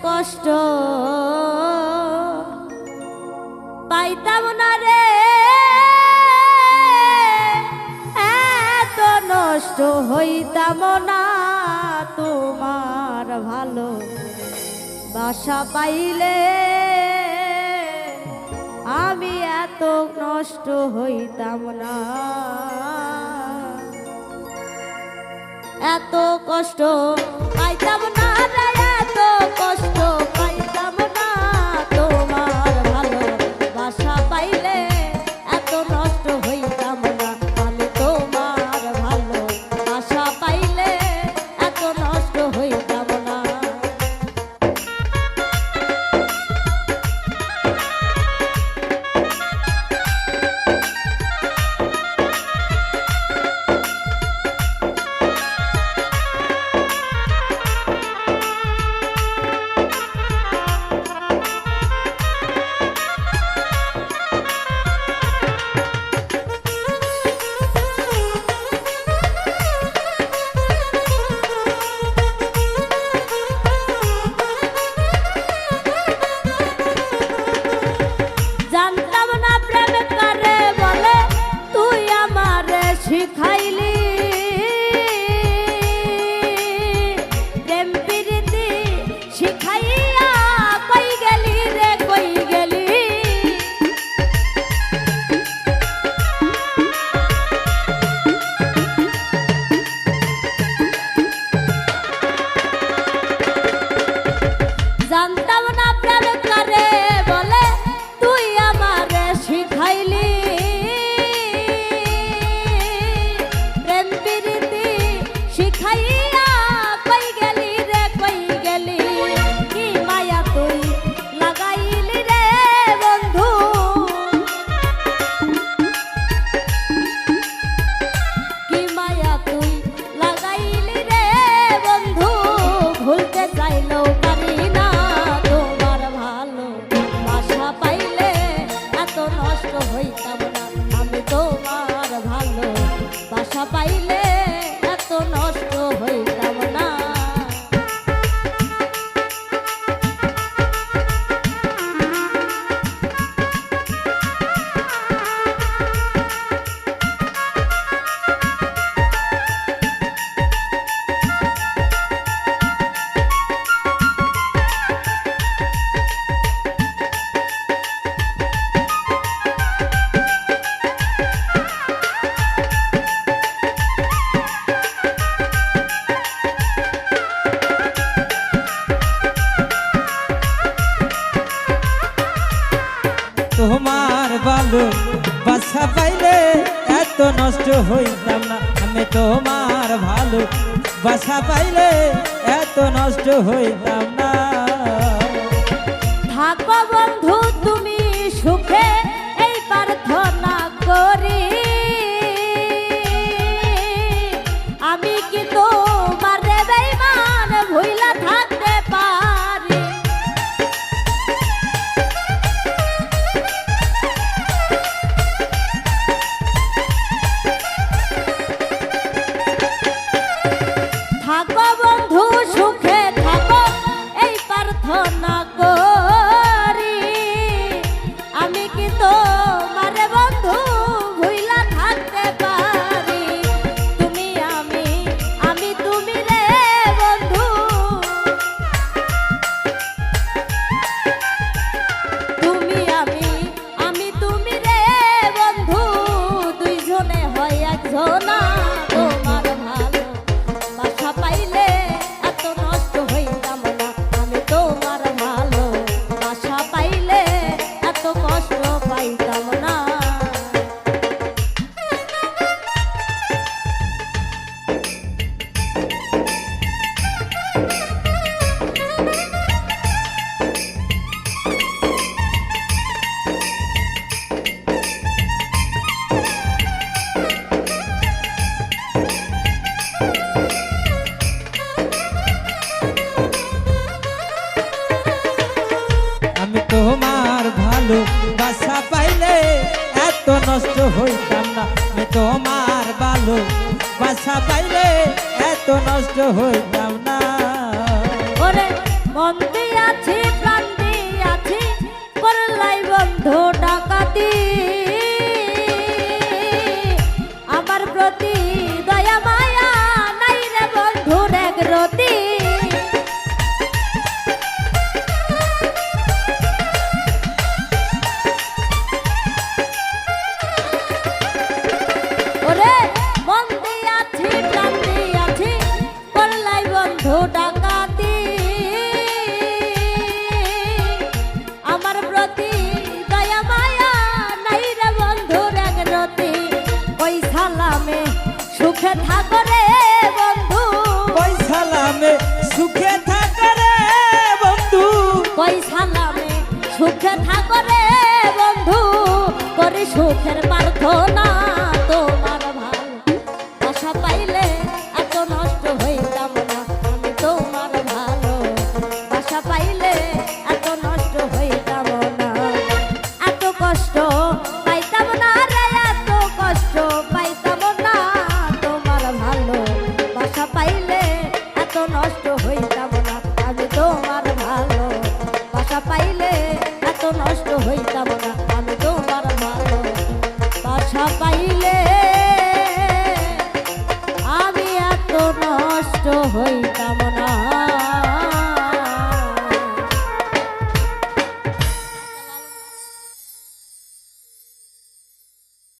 কষ্ট পাইতাম না রে, এত নষ্ট হইতাম না তোমার ভালো বাসা পাইলে, আমি এত নষ্ট হইতাম না। এত কষ্ট পাইতাম না রে, এত কষ্ট পাইতাম না তোমার ভালো বাসা পাইলে, এত নষ্ট হইতাম না আমি তোমার ভালো বাসা পাইলে, এত নষ্ট হইতাম না। জানতাম না প্রেম কারে বলে, তুই আমারে শিখাইলি প্রেম প্রীতি শিখাইয়া, কই গেলি রে কই গেলি। জানতাম না প্রেম কারে বলে, তুই আমারে শিখাইলি প্রেম প্রীতি শিখাইয়া, কই গেলি রে কই গেলি। কি মায়া তুই লাগাইলি রে বন্ধু, কি মায়া তুই লাগাইলি রে বন্ধু, ভুলতে চাইলেও পারি না তোমার ভালো বাসা পাইলে, এত নষ্ট হইতাম না আমি তোমার ভালো বাসা পাইলে, এত নষ্ট হইতাম না। তোমার ভালো বাসা পাইলে, এত নষ্ট হইতাম না আমি তোমার ভালো বাসা পাইলে, এত নষ্ট হইতাম না। থাকো বন্ধু তুমি সুখে, এই প্রার্থনা করি, আমি কি তোমারে বেঈমান ভুইলা থাকতে পারি। থাকো বন্ধু সুখে থাকো, এই প্রার্থনা করি, আমি কি তোমারে বন্ধু ভুইলা থাকতে পারি। তুমি আমি আমি তুমি রে বন্ধু, তুমি আমি তুমি রে বন্ধু, দুইজনে হয় একজনা তোমার ভালো বাসা পাইলে, এত নষ্ট হইতাম না আমি তোমার ভালো বাসা পাইলে, এত কষ্ট পাইতাম না। তোমার ভালো বাসা পাইলে এত নষ্ট হইতাম না, আমি তোমার ভালো বাসা পাইলে এত নষ্ট হইতাম না। ওরে মন দিয়া আছি প্রাণ দিয়াছি করলাই বন্ধু ডাকাতি আমার প্রতি দয়া মায়া নাই রে বন্ধুর এক রতি ওরে মন দিয়াছি প্রাণ দিয়াছি করলাই বন্ধু ডাকাতি আমার প্রতি দয়া মায়া নাই রে বন্ধুর এক রতি ওই সালামে সুখে থাকো রে বন্ধু ওই সালামে সুখে থাকো রে বন্ধু ওই সালামে সুখে থাকো রে বন্ধু করি সুখের